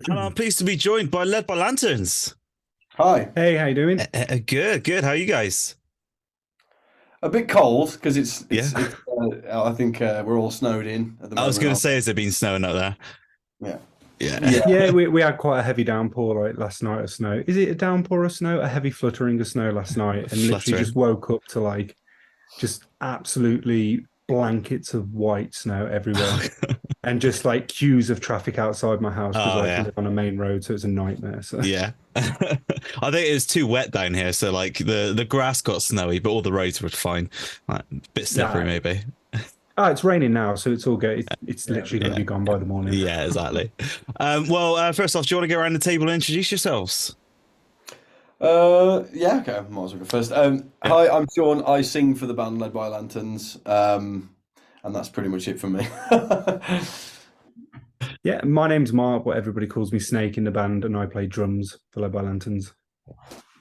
And I'm pleased to be joined by Led by Lanterns. Hi. Hey, how you doing? Good, good. How are you guys? A bit cold because it's Yeah. it's it's. I think we're all snowed in at the I was moment. going to say, has it been snowing up there? Yeah. Yeah. Yeah. Yeah, we had quite a heavy downpour like last night of snow. Is it a downpour of snow? A heavy fluttering of snow last night, and literally just Fluttering. woke up to like just absolutely blankets of white snow everywhere, and just like queues of traffic outside my house because Oh, like I yeah. live on a main road, so it's a nightmare. So Yeah. I think it was too wet down here. So, like, the grass got snowy, but all the roads were fine. Like, a bit slippery, yeah. maybe. It's raining now, so it's all good. It's Yeah. literally going to Yeah. be gone by the morning. Yeah, exactly. First off, do you want to go around the table and introduce yourselves? Yeah. Okay. Might as well go first. Yeah. Hi, I'm Sean. I sing for the band Led by Lanterns. And that's pretty much it for me. Yeah, my name's Mark, but everybody calls me Snake in the band, and I play drums for Led by Lanterns.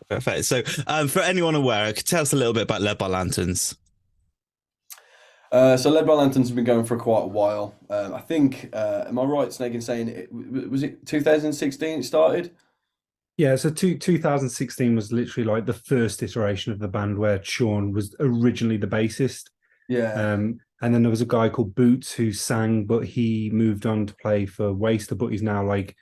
Perfect. So, for anyone aware, tell us a little bit about Led by Lanterns. So Led by Lanterns has been going for quite a while. I think. Am I right, Snake, in saying was it 2016 it started? Yeah, so 2016 was literally like the first iteration of the band where Shaun was originally the bassist. Yeah. And then there was a guy called Boots who sang, but he moved on to play for Waster, but he's now like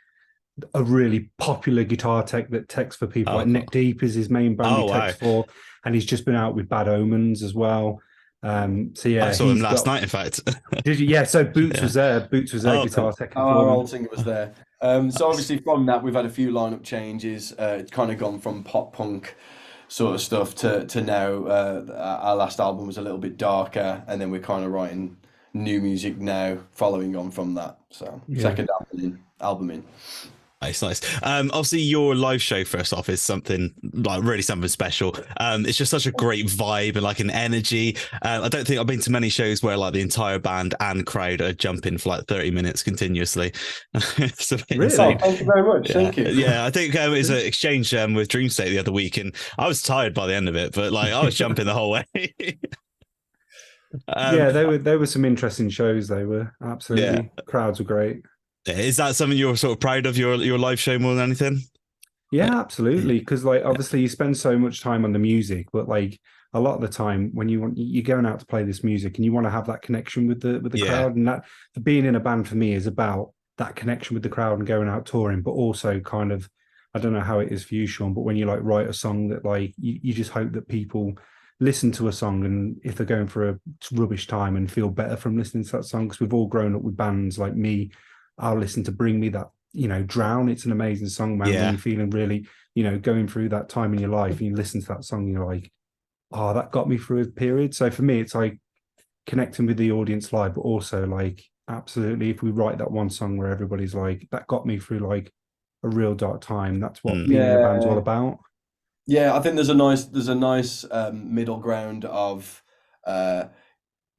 a really popular guitar tech that techs for people Oh, like cool. Neck Deep is his main band he Oh, wow. techs for, and he's just been out with Bad Omens as well. So I yeah, saw him he's last got. night, in fact. Did you? Yeah, so Boots Yeah. was there. Boots was there Oh, cool. guitar teching Our for old them. singer was there. So Nice. obviously from that we've had a few lineup changes. It's kind of gone from pop punk sort of stuff to now. Our last album was a little bit darker, and then we're kind of writing new music now, following on from that. So Yeah. second album in. Album in. Nice, nice. Obviously, your live show first off is something like really something special. It's just such a great vibe and like an energy. I don't think I've been to many shows where like the entire band and crowd are jumping for like 30 minutes continuously. It's a bit Oh, insane. Really? thank you very much. Yeah, Thank you. yeah. I think it was an exchange with Dream State the other week, and I was tired by the end of it, but like I was jumping the whole way. um, Yeah, they were some interesting shows. They were yeah. absolutely crowds were great. Is that something you're sort of proud of your live show more than anything? Yeah, absolutely. Because like obviously you spend so much time on the music, but like a lot of the time when you're going out to play this music and you want to have that connection with the Yeah, crowd, and that being in a band for me is about that connection with the crowd and going out touring, but also kind of I don't know how it is for you, Sean, but when you like write a song that like you just hope that people listen to a song and if they're going for a rubbish time and feel better from listening to that song, because we've all grown up with bands like me. I'll listen to Bring Me That, Drown. It's an amazing song, man. When yeah, you're feeling really, going through that time in your life and you listen to that song, you're like, oh, that got me through a period. So for me, it's like connecting with the audience live, but also like absolutely if we write that one song where everybody's like, that got me through like a real dark time, that's what mm, being in a band's all Yeah. about. Yeah, I think there's a nice middle ground of uh,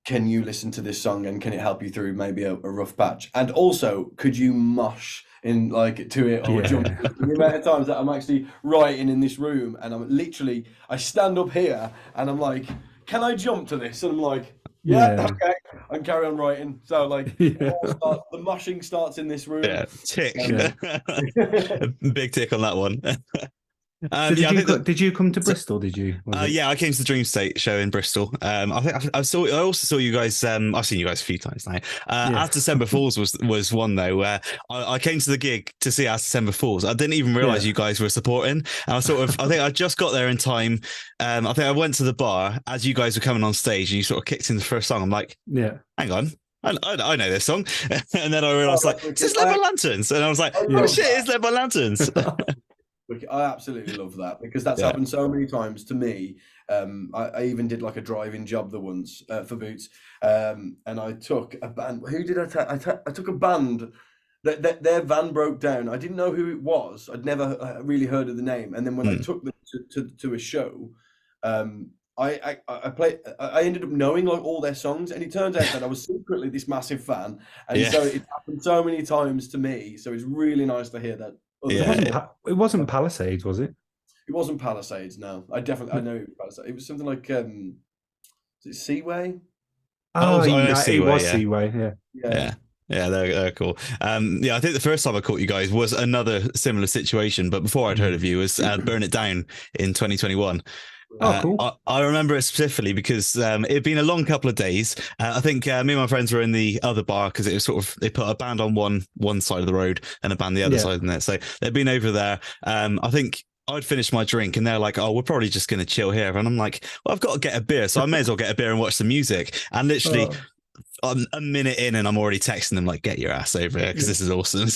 can you listen to this song and can it help you through maybe a rough patch? And also, could you mush in like to it or jump? Yeah. The amount of times that I'm actually writing in this room and I'm literally I stand up here and I'm like, can I jump to this? And I'm like, yeah, Yeah. okay, and carry on writing. So like Yeah. the mushing starts in this room. yeah. Tick. Yeah. A big tick on that one. So Yeah, did I you think go, that. did you come to So, Bristol, did you? Was it? yeah, I came to the Dream State show in Bristol. I think I also saw you guys. I've seen you guys a few times now. Yeah. As December Falls was one though where I came to the gig to see As December Falls. I didn't even realize Yeah. you guys were supporting. And I think I just got there in time. I think I went to the bar as you guys were coming on stage, and you sort of kicked in the first song. I'm like, Yeah. hang on. I know this song, and then I Oh, realized like, that's is wicked. this Led by Lanterns? And I was like, I oh Yeah. love shit, that. it's Led by Lanterns. I absolutely love that because that's Yeah, happened so many times to me. I even did like a driving job the once for Boots, and I took a band. Who did I take? I took a band that their van broke down. I didn't know who it was. I'd never really heard of the name. And then when I mm, took them to a show, I played. I ended up knowing like all their songs, and it turns out that I was secretly this massive fan, and yeah, so it happened so many times to me. So it's really nice to hear that other It yeah, wasn't people. it wasn't Palisades, was it? It wasn't Palisades, no. I know it was Palisades. It was something like is it Seaway? Oh, Oh, I know it Seaway. was Yeah, Seaway. Yeah. Yeah. yeah. Yeah, they're cool. Yeah, I think the first time I caught you guys was another similar situation, but before I'd heard of you was Burn It Down in 2021. Oh, cool. I remember it specifically because it had been a long couple of days. I think me and my friends were in the other bar because it was sort of they put a band on one side of the road and a band the other side of it. So they'd been over there. I think I'd finished my drink and they're like, "Oh, we're probably just going to chill here." And I'm like, "Well, I've got to get a beer, so I may as well get a beer and watch some music." And literally, a minute in, and I'm already texting them like, "Get your ass over here because this is awesome."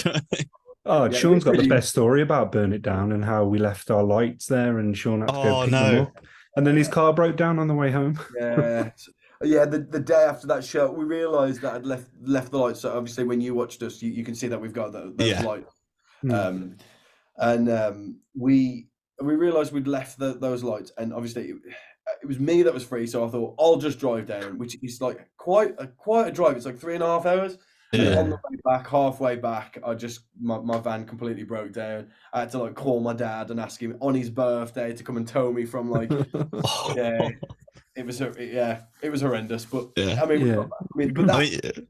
Oh, Yeah, Sean's got the really- best story about Burn It Down and how we left our lights there and Sean had to go pick them up. And then his car broke down on the way home. Yeah, the day after that show, we realised that I'd left the lights. So obviously, when you watched us, you can see that we've got those lights. We realised we'd left those lights, and obviously it was me that was free. So I thought I'll just drive down, which is like quite a drive. It's like 3.5 hours. And on the way back, halfway back, my van completely broke down. I had to like call my dad and ask him on his birthday to come and tow me from like it was horrendous. But I mean,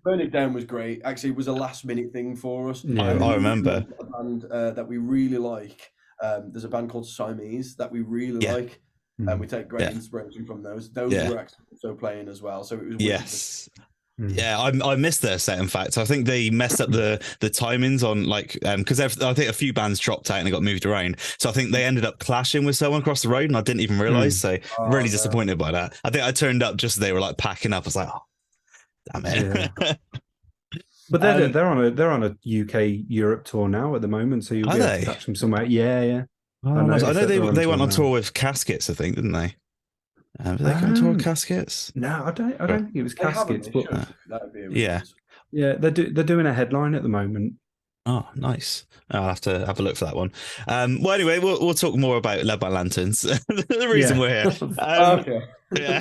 Burn It Down was great. Actually, it was a last minute thing for us. I remember a band that we really like. There's a band called Siamese that we really like, and we take great inspiration from those. Those were actually also playing as well. So it was Yeah, I missed their set. In fact, I think they messed up the timings on like because I think a few bands dropped out and they got moved around. So I think they ended up clashing with someone across the road, and I didn't even realize. So really disappointed by that. I think I turned up just as they were like packing up. I was like, oh, damn it. Yeah. But they're on a UK Europe tour now at the moment, so you'll be able to catch them somewhere. Yeah. Oh, I know they went on tour with Caskets, I think, didn't they? Did they come on tour with Caskets? No, I don't think it was Caskets, but yeah, they're doing a headline at the moment. Oh, nice. I'll have to have a look for that one. Well, anyway, we'll talk more about Led by Lanterns. The reason we're here. Okay. Yeah.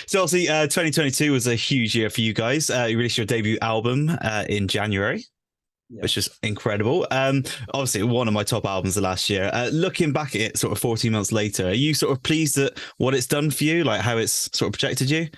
So obviously, 2022 was a huge year for you guys. You released your debut album in January. Which is incredible. Obviously, one of my top albums of last year. Looking back at it, sort of 14 months later, are you sort of pleased at what it's done for you, like how it's sort of projected you?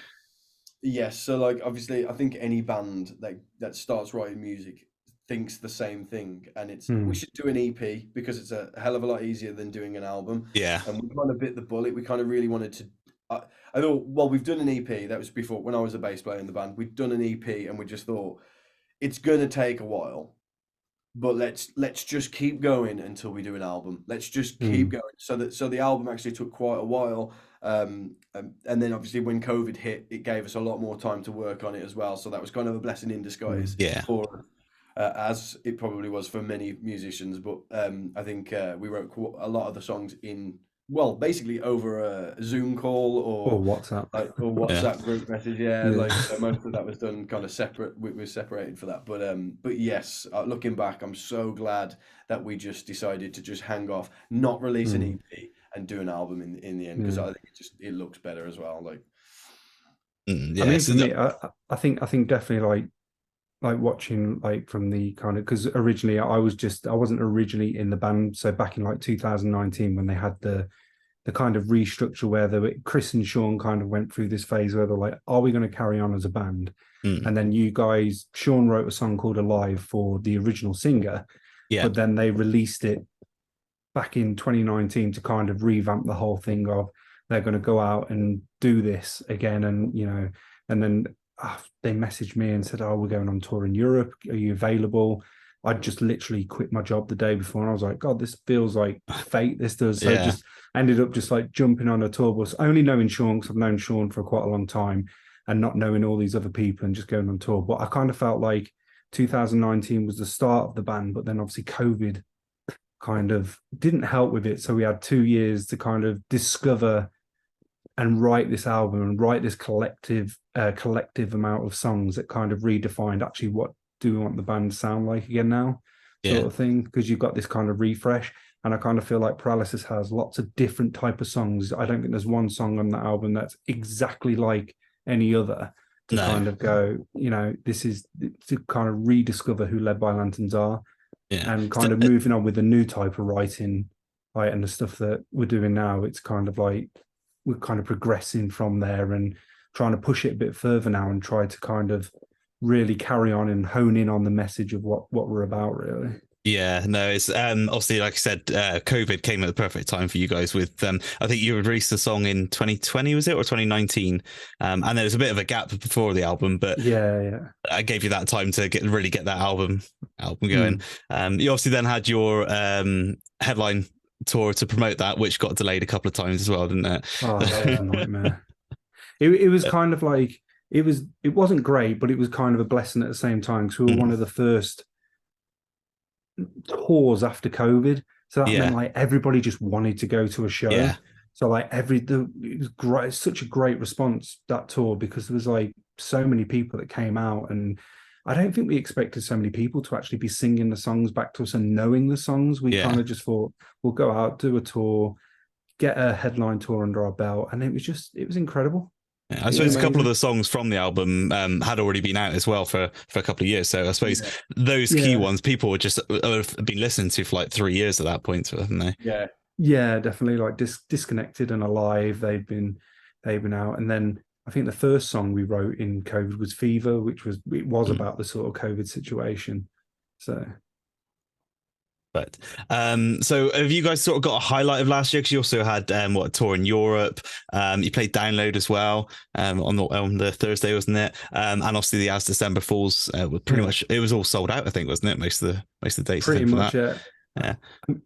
Yes. So, like, obviously, I think any band that starts writing music thinks the same thing, and it's we should do an EP because it's a hell of a lot easier than doing an album. Yeah. And we kind of bit the bullet. We kind of really wanted to. I thought, well, we've done an EP. That was before when I was a bass player in the band. We'd done an EP, and we just thought it's gonna take a while. But let's just keep going until we do an album. Let's just keep going. So the album actually took quite a while. And then obviously when COVID hit, it gave us a lot more time to work on it as well. So that was kind of a blessing in disguise for as it probably was for many musicians. But I think we wrote a lot of the songs in basically over a Zoom call or WhatsApp group message. Like so most of that was done kind of separate. We were separated for that. But yes, looking back, I'm so glad that we just decided to just hang off, not release an EP and do an album in the end because I think it looks better as well. Like, I mean, for me, I think definitely like watching like from the kind of because originally I wasn't originally in the band. So back in like 2019 when they had the kind of restructure where Chris and Sean kind of went through this phase where they're like, are we going to carry on as a band? And then you guys, Sean wrote a song called Alive for the original singer, but then they released it back in 2019 to kind of revamp the whole thing of they're going to go out and do this again. And, and then they messaged me and said, oh, we're going on tour in Europe. Are you available? I just literally quit my job the day before. And I was like, God, this feels like fate. This does. So just ended up just like jumping on a tour bus, only knowing Sean because I've known Sean for quite a long time and not knowing all these other people and just going on tour. But I kind of felt like 2019 was the start of the band, but then obviously COVID kind of didn't help with it. So we had 2 years to kind of discover and write this album and write this collective amount of songs that kind of redefined actually what do we want the band to sound like again now, sort of thing, because you've got this kind of refresh. And I kind of feel like Paralysis has lots of different type of songs. I don't think there's one song on that album that's exactly like any other to kind of go, this is to kind of rediscover who Led by Lanterns are and kind of moving on with a new type of writing, right? And the stuff that we're doing now, it's kind of like we're kind of progressing from there and trying to push it a bit further now and try to kind of really carry on and hone in on the message of what we're about, really. Yeah, no, it's obviously, like I said, COVID came at the perfect time for you guys with I think you released the song in 2020, was it, or 2019? And there was a bit of a gap before the album, but Yeah. I gave you that time to really get that album going. You obviously then had your headline tour to promote that, which got delayed a couple of times as well, didn't it? Oh, that was a nightmare. It was kind of like it wasn't great, but it was kind of a blessing at the same time, because we were one of the first tours after COVID. So that meant like everybody just wanted to go to a show. Yeah. So like it was great, such a great response, that tour, because there was like so many people that came out, and I don't think we expected so many people to actually be singing the songs back to us and knowing the songs. We kind of just thought, we'll go out, do a tour, get a headline tour under our belt, and it was incredible. Yeah, I suppose a couple of the songs from the album had already been out as well for a couple of years. So I suppose those key ones people would just have been listening to for like 3 years at that point, haven't they? Yeah, definitely. Like Disconnected and Alive, they've been out. And then I think the first song we wrote in COVID was Fever, which was about the sort of COVID situation. So. But so have you guys sort of got a highlight of last year? Because you also had a tour in Europe. You played Download as well on the Thursday, wasn't it? And obviously the As December Falls was pretty much, it was all sold out, I think, wasn't it? Most of the dates. Pretty much, yeah.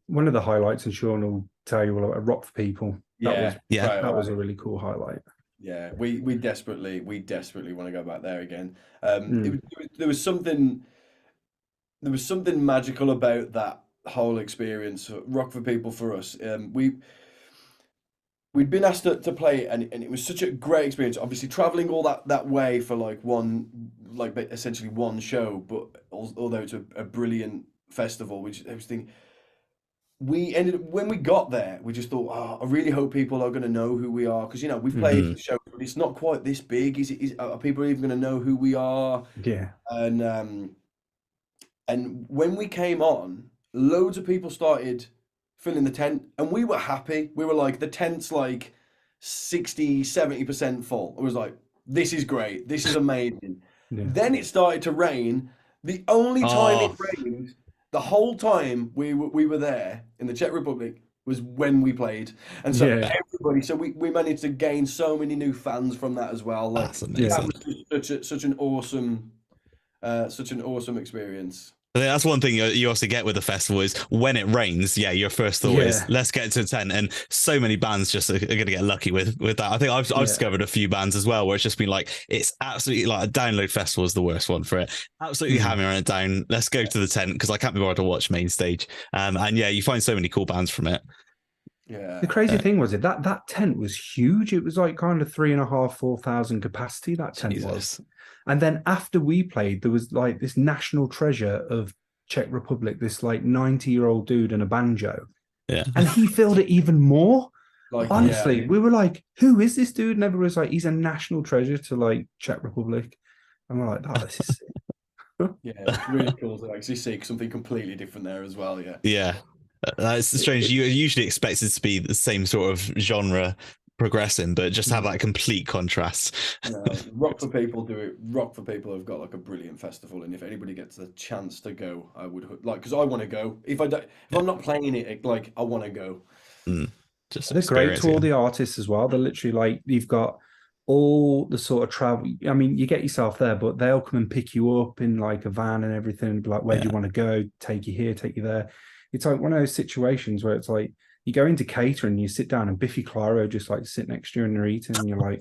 One of the highlights, and Shaun will tell you all about Rock for People. That was a really cool highlight. Yeah, we desperately want to go back there again. There was something magical about that whole experience. Rock for People for us. We'd been asked to play, and it was such a great experience. Obviously, traveling all that way for essentially one show, but although it's a brilliant festival, which I was thinking. We ended up, when we got there, we just thought, I really hope people are going to know who we are, because we've played shows, but it's not quite this big. Are people even going to know who we are? Yeah. And when we came on, loads of people started filling the tent, and we were happy. We were like, the tent's like 60-70% full. It was like, this is great. This is amazing. Then it started to rain. The only time it rained the whole time we were there in the Czech Republic was when we played, and so everybody. So we managed to gain so many new fans from that as well. Like, that's amazing. That was such an awesome experience. I think that's one thing you also get with the festival is when it rains, your first thought is let's get to a tent, and so many bands just are going to get lucky with that. I think I've discovered a few bands as well where it's just been like, it's absolutely like a Download festival is the worst one for it. Absolutely hammering it down. Let's go to the tent because I can't be bothered to watch main stage. And you find so many cool bands from it. Yeah. The crazy thing was that tent was huge. It was like kind of 3,500-4,000 capacity. That tent was. And then after we played, there was like this national treasure of Czech Republic, this like 90-year-old dude in a banjo. Yeah. And he filled it even more. Like, honestly, we were like, who is this dude? And everyone was like, he's a national treasure to like Czech Republic. And we're like, this is sick. Yeah, it's really cool to actually see something completely different there as well. Yeah. Yeah. That's strange. You usually expect it to be the same sort of genre progressing, but just have that complete contrast. Rock for People do it. Rock for People have got like a brilliant festival, and if anybody gets the chance to go, I would because I want to go. If I'm not playing it, like I want to go. Just they're great to all the artists as well. They're literally like, you've got all the sort of travel. I mean, you get yourself there, but they'll come and pick you up in like a van and everything, and be like, where do you want to go? Take you here, take you there. It's like one of those situations where it's like, you go into catering, you sit down, and Biffy Clyro just like sit next to you and they're eating, and you're like,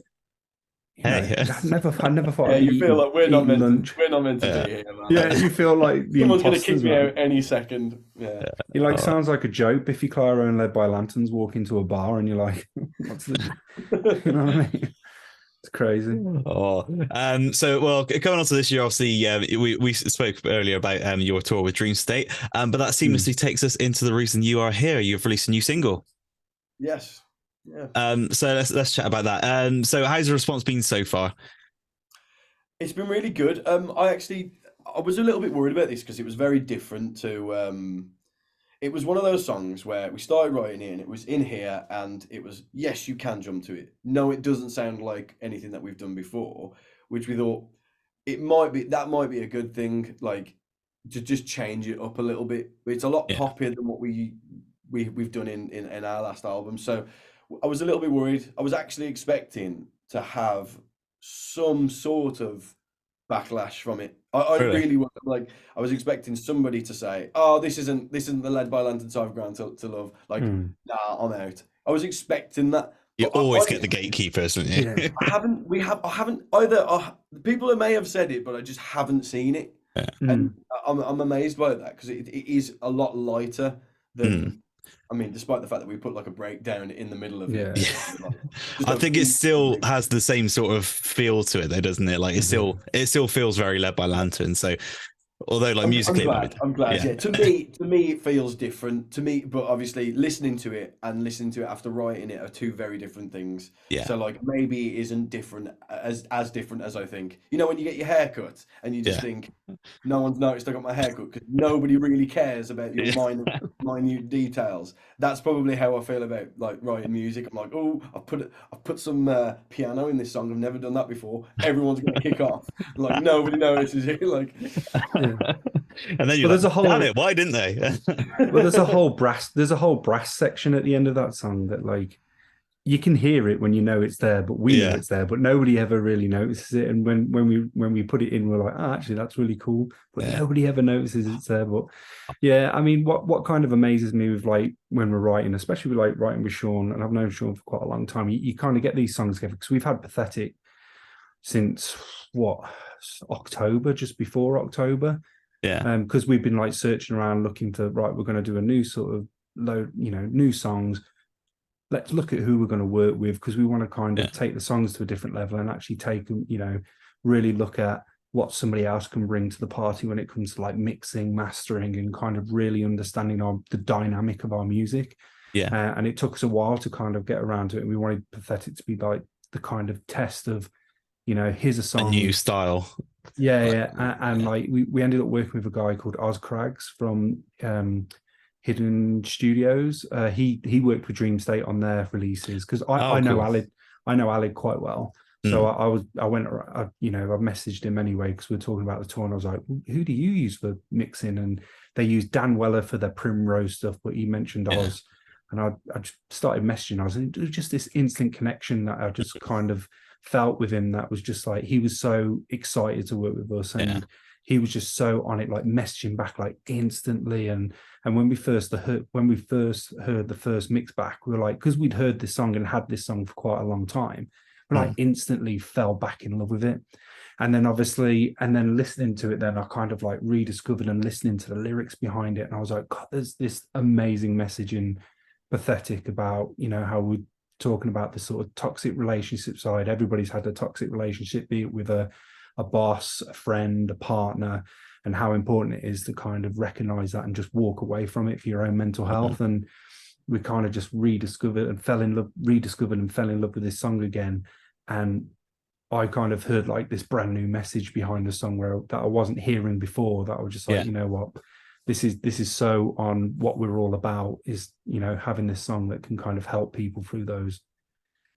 I never thought. You feel like we're not meant to be here. Man. Yeah, you feel like someone's going to kick me out any second. Yeah, it like sounds like a joke. Biffy Clyro and Led by Lanterns walk into a bar, and you're like, what's the? You know what I mean? It's crazy. So going on to this year, obviously, we spoke earlier about your tour with Dream State, but that seamlessly takes us into the reason you are here. You've released a new single. Yes. Yeah. So let's chat about that. So how's the response been so far? It's been really good. I was a little bit worried about this because it was very different to. It was one of those songs where we started writing it and it was in here and it was, yes, you can jump to it. No, it doesn't sound like anything that we've done before, which we thought that might be a good thing, like to just change it up a little bit. It's a lot Yeah. poppier than what we've done in our last album. So I was a little bit worried. I was actually expecting to have some sort of backlash from it. I Really? really was like, I was expecting somebody to say, "Oh, this isn't the Led by Lanterns I've grown to love." Like, nah, I'm out. I was expecting that, You but always get the gatekeepers, don't you? Yeah. I haven't either. People may have said it, but I just haven't seen it, and I'm amazed by that because it is a lot lighter than. I mean, despite the fact that we put like a breakdown in the middle of it. Yeah. I think it still has the same sort of feel to it, though, doesn't it? Like it still feels very Led by Lantern. So although like musically, I'm glad. Yeah. To me, it feels different. To me, but obviously, listening to it and listening to it after writing it are two very different things. Yeah. So like maybe it isn't different as different as I think. You know, when you get your hair cut and you just think, no one's noticed I got my hair cut because nobody really cares about your minute details. That's probably how I feel about like writing music. I'm like, oh, I've put some piano in this song. I've never done that before. Everyone's gonna kick off. Like nobody notices it. Like. And then you're like, damn it, why didn't they? Well, there's a whole brass section at the end of that song that like you can hear it when you know it's there, but we know it's there, but nobody ever really notices it. And when we put it in, we're like, oh, actually, that's really cool. But nobody ever notices it's there. But yeah, I mean, what kind of amazes me with like when we're writing, especially with like writing with Shaun, and I've known Shaun for quite a long time, you kind of get these songs together because we've had Pathetic since October, just before October. Yeah. Because we've been like searching around looking to, right, we're going to do a new sort of new songs. Let's look at who we're going to work with because we want to kind of take the songs to a different level and actually take them, really look at what somebody else can bring to the party when it comes to like mixing, mastering, and kind of really understanding the dynamic of our music. Yeah. And it took us a while to kind of get around to it. And we wanted Pathetic to be like the kind of test of, here's a song. A new style. And like we ended up working with a guy called Oz Craggs from Hidden Studios. He worked with Dream State on their releases because I know Alid quite well. So I messaged him anyway because we were talking about the tour, and I was like, who do you use for mixing? And they used Dan Weller for their Primrose stuff, but he mentioned Oz, and I just started messaging Oz, and it was just this instant connection that I just kind of felt with him that was just like he was so excited to work with us, and he was just so on it, like messaging back like instantly. And when we first heard the first mix back, we were like, because we'd heard this song and had this song for quite a long time, we like instantly fell back in love with it. And then listening to it, then I kind of like rediscovered and listening to the lyrics behind it, and I was like, God, there's this amazing message in Pathetic about how we talking about the sort of toxic relationship side. Everybody's had a toxic relationship, be it with a boss, a friend, a partner, and how important it is to kind of recognize that and just walk away from it for your own mental health. And we kind of just rediscovered and fell in love with this song again. And I kind of heard like this brand new message behind the song that I wasn't hearing before, that I was just like, you know what, this is so on what we're all about, is having this song that can kind of help people through those,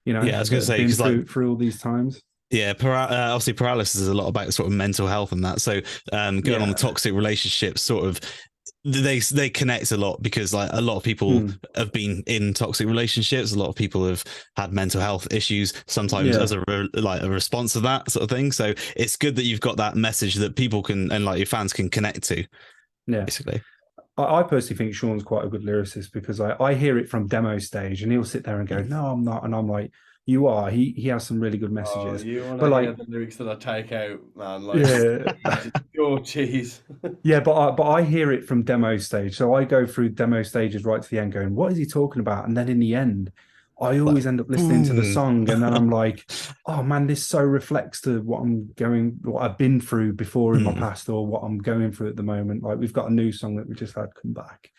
I was going to say, because through all these times. Obviously paralysis is a lot about sort of mental health and that. So going on the toxic relationships, sort of they connect a lot because like a lot of people have been in toxic relationships. A lot of people have had mental health issues sometimes as a response to that sort of thing. So it's good that you've got that message that people can, and like your fans can connect to. Yeah, basically. I personally think Shaun's quite a good lyricist because I hear it from demo stage and he'll sit there and go, no, I'm not. And I'm like, you are. He has some really good messages. You want to hear the lyrics that I take out, man? Like, your cheese. But I hear it from demo stage. So I go through demo stages right to the end going, what is he talking about? And then in the end, I always end up listening to the song, and then I'm like, oh man, this so reflects to what I've been through before in my past, or what I'm going through at the moment. Like we've got a new song that we just had come back,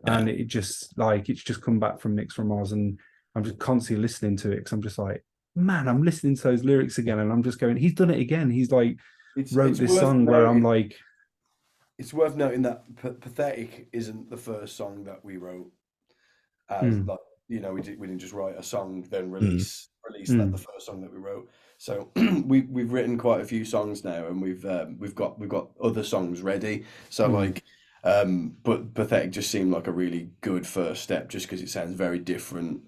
and it's just come back from Mix from Oz, and I'm just constantly listening to it because I'm just like, man, I'm listening to those lyrics again, and I'm just going, he's done it again. He's like wrote this song where I'm like, it's worth noting that Pathetic isn't the first song that we wrote as like you know, we didn't just write a song then release that the first song that we wrote. So we've written quite a few songs now, and we've got other songs ready. So like, but Pathetic just seemed like a really good first step, just because it sounds very different.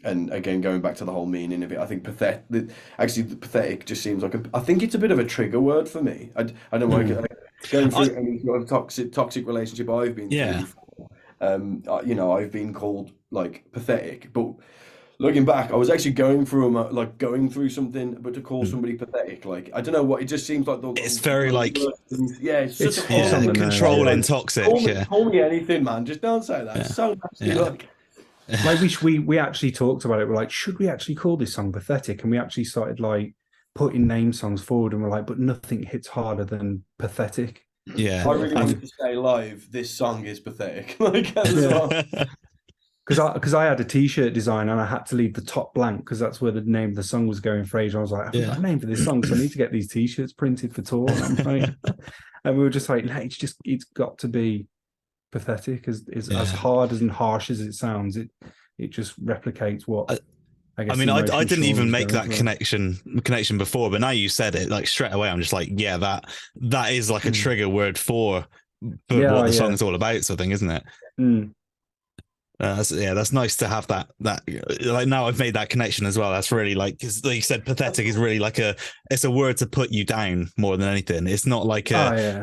And again, going back to the whole meaning of it, I think pathetic just seems like I think it's a bit of a trigger word for me. I don't like it. Going through any sort of toxic relationship I've been through before, you know, I've been called like pathetic, but looking back, I was actually going through something, but to call somebody pathetic, like I don't know what, it just seems like it's very like, yeah, it's such a it's on the nose. controlling, toxic. Call me anything, man. Just don't say that. It's so nasty. Like we actually talked about it. We're like, should we actually call this song Pathetic? And we actually started like putting name songs forward, and we're like, but nothing hits harder than Pathetic. Yeah, I really wanted to say live, this song is pathetic. Like, as well. Because I had a T-shirt design and I had to leave the top blank because that's where the name of the song was going for age. I was like, I haven't got a name for this song, so I need to get these T-shirts printed for tour. And we were just like, no, it's got to be pathetic. As hard and harsh as it sounds, it just replicates what. I mean, I didn't even make that connection before, but now you said it, like straight away, I'm just like, yeah, that is like a trigger word for what the song is all about, sort of thing, isn't it? That's nice to have that like, now I've made that connection as well. That's really like, cause like you said, pathetic is really like it's a word to put you down more than anything. It's not like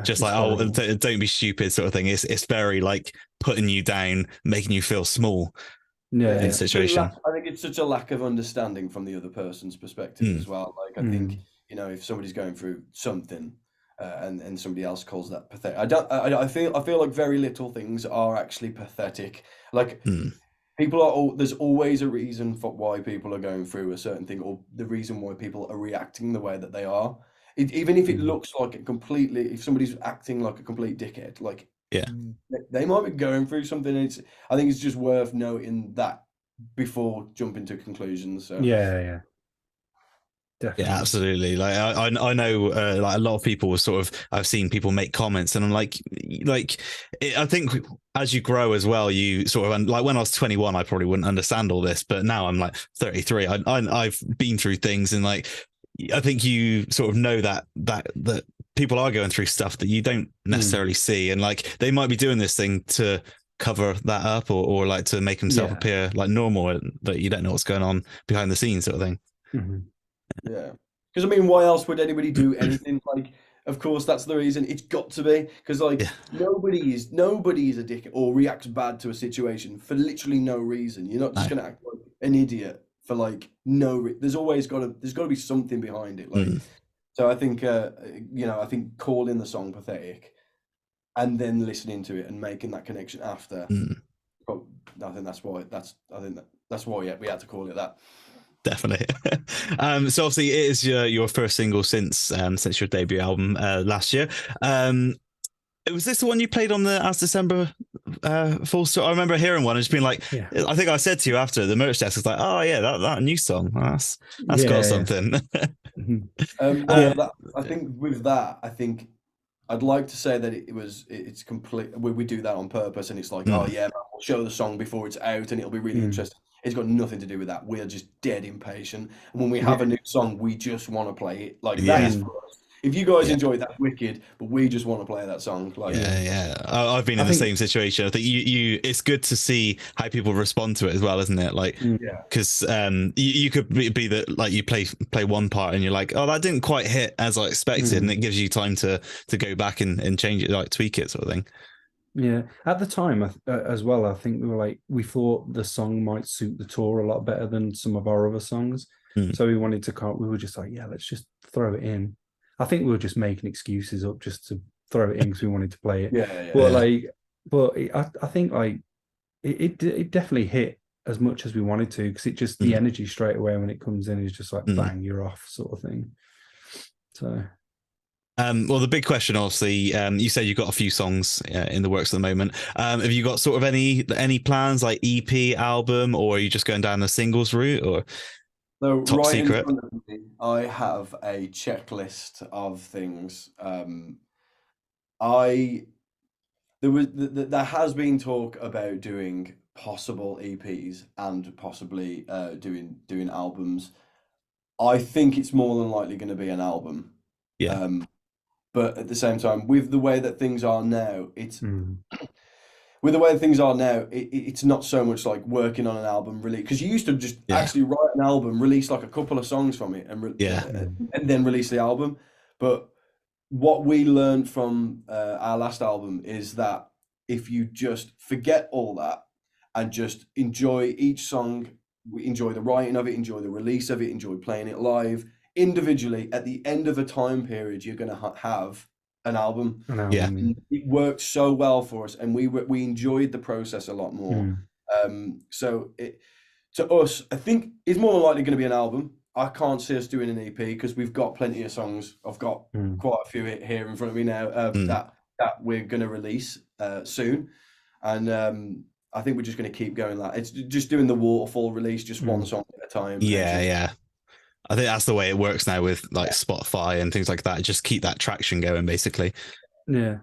just like, oh, don't be stupid sort of thing. It's very like putting you down, making you feel small. In situation. I think it's such a lack of understanding from the other person's perspective as well. Like, I think, you know, if somebody's going through something and somebody else calls that pathetic, I feel like very little things are actually pathetic. Like, people there's always a reason for why people are going through a certain thing, or the reason why people are reacting the way that they are. Even if it looks like if somebody's acting like a complete dickhead, like, they might be going through something. I think it's just worth noting that before jumping to conclusions. So. Yeah. Definitely. Yeah, absolutely. Like I know, like a lot of people were sort of, I've seen people make comments, and I'm like, I think as you grow as well, you sort of, like when I was 21, I probably wouldn't understand all this, but now I'm like 33. I've been through things, and like, I think you sort of know that people are going through stuff that you don't necessarily see, and like they might be doing this thing to cover that up, or like to make themselves appear like normal, that you don't know what's going on behind the scenes, sort of thing. Yeah, because I mean, why else would anybody do anything? Like, of course, that's the reason. It's got to be, because like nobody is a dick or reacts bad to a situation for literally no reason. You're not just gonna act like an idiot for like there's got to be something behind it. Like, so I think you know, I think calling the song pathetic and then listening to it and making that connection after, I think that's why we had to call it that. Definitely. So obviously it is your first single since your debut album last year. Was this the one you played on the As December Full Story? I remember hearing one and just being like, I think I said to you after the merch desk, it's like, oh yeah, that new song, that's got something. I think with that, I think I'd like to say that it's complete. We do that on purpose, and it's like, oh yeah, man, we'll show the song before it's out, and it'll be really interesting. It's got nothing to do with that. We're just dead impatient, and when we have a new song, we just want to play it. Like, that is for us. If you guys enjoy it, that's wicked, but we just want to play that song. Like, I've been in the same situation. I think it's good to see how people respond to it as well, isn't it? Like, because you could be that, like, you play one part and you're like, oh, that didn't quite hit as I expected, and it gives you time to go back and change it, like tweak it, sort of thing. Yeah, at the time as well, I think we thought the song might suit the tour a lot better than some of our other songs. So we wanted to we were just like, yeah, let's just throw it in. I think we were just making excuses up just to throw it in because we wanted to play it. But I think like it definitely hit as much as we wanted to, because it just the energy straight away when it comes in is just like bang, you're off, sort of thing. So. Well, the big question, obviously, you said you've got a few songs in the works at the moment. Have you got sort of any plans, like EP, album, or are you just going down the singles route, or top secret? In front of me, I have a checklist of things. I there has been talk about doing possible EPs and possibly doing albums. I think it's more than likely going to be an album. Yeah. But at the same time, with the way that things are now, Mm. with the way things are now, it's not so much like working on an album really, because you used to just actually write an album, release like a couple of songs from it, and and then release the album. But what we learned from our last album is that if you just forget all that and just enjoy each song, enjoy the writing of it, enjoy the release of it, enjoy playing it live individually, at the end of a time period, you're going to have an album. Yeah. It worked so well for us, and we enjoyed the process a lot more. So to us, I think it's more than likely going to be an album. I can't see us doing an EP because we've got plenty of songs. I've got quite a few here in front of me now that we're going to release soon, and I think we're just going to keep going. That it's just doing the waterfall release, just one song at a time. Yeah. I think that's the way it works now with like Spotify and things like that. Just keep that traction going, basically. Yeah.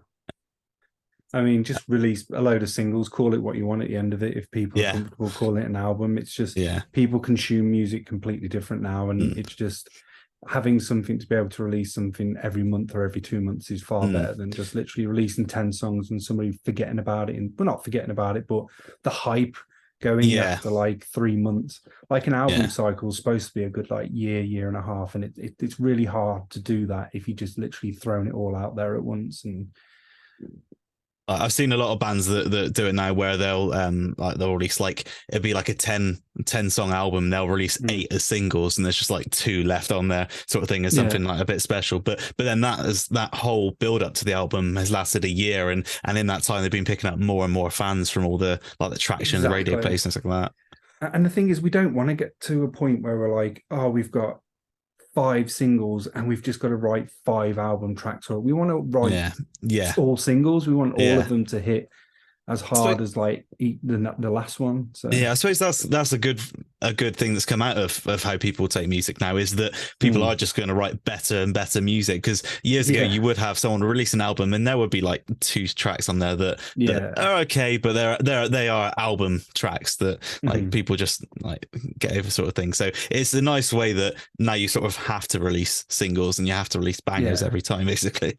I mean, just release a load of singles, call it what you want at the end of it. If people are comfortable, call it an album. It's just people consume music completely different now, and it's just having something to be able to release something every month or every 2 months is far better than just literally releasing 10 songs and somebody forgetting about it. And we're not forgetting about it, but the hype going after like 3 months, like an album cycle is supposed to be a good like year and a half, and it's really hard to do that if you just literally thrown it all out there at once. And I've seen a lot of bands that do it now where they'll release like it'll be like a 10 song album. They'll release 8 as singles, and there's just like 2 left on there, sort of thing, as something like a bit special. But then that whole build up to the album has lasted a year, and in that time they've been picking up more and more fans from all the like the traction, the radio plays and stuff like that. And the thing is, we don't want to get to a point where we're like, oh, we've got 5 singles and we've just got to write 5 album tracks, or we want to write all singles. We want all of them to hit as hard as like the last one. So I suppose that's a good thing that's come out of how people take music now, is that people are just going to write better and better music. Because years ago you would have someone release an album and there would be like 2 tracks on there that are okay, but they are album tracks that like people just like get over, sort of thing. So it's a nice way that now you sort of have to release singles and you have to release bangers every time, basically.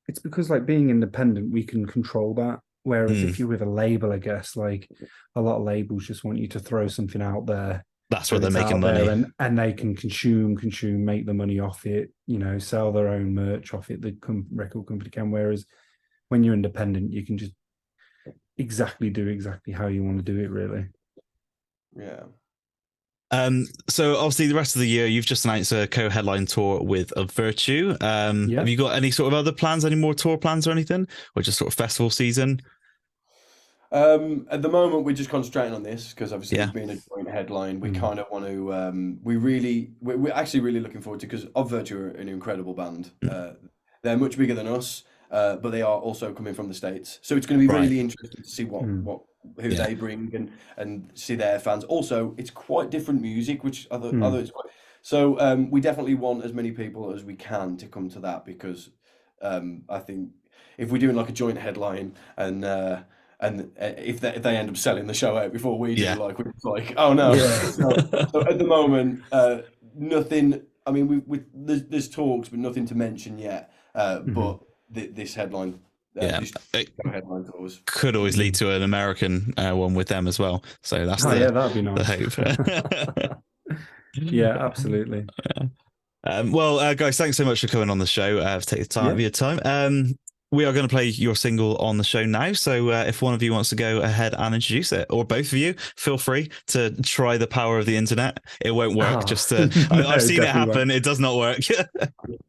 It's because like being independent, we can control that. Whereas if you're with a label, I guess like a lot of labels just want you to throw something out there. That's where they're making money, and they can consume, make the money off it. You know, sell their own merch off it. The record company can. Whereas when you're independent, you can just do exactly how you want to do it. Really. Yeah. So obviously the rest of the year you've just announced a co-headline tour with Of Virtue. Have you got any sort of other plans, any more tour plans or anything, or just sort of festival season? At the moment we're just concentrating on this because obviously it's been a joint headline. We kind of want to we're actually really looking forward to, because Of Virtue are an incredible band. They're much bigger than us, but they are also coming from the States, so it's going to be really interesting to see who they bring and see their fans. Also, it's quite different music, which other it's quite. So we definitely want as many people as we can to come to that, because I think if we're doing like a joint headline and if they end up selling the show out before we do, like we're like, oh no. So at the moment, nothing. I mean, there's talks, but nothing to mention yet. But this headline. Headline tours could always lead to an American one with them as well. So that's that'd be nice. The hope. Yeah, absolutely. Well, guys, thanks so much for coming on the show. For taking the time of your time. We are going to play your single on the show now. So if one of you wants to go ahead and introduce it, or both of you, feel free to try the power of the internet. It won't work. I've seen it happen. Won't. It does not work.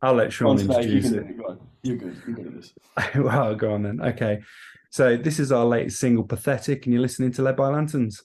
I'll let Shaun introduce it. You're good. You're good at this. Well, go on then. Okay. So this is our latest single, Pathetic, and you're listening to Led by Lanterns.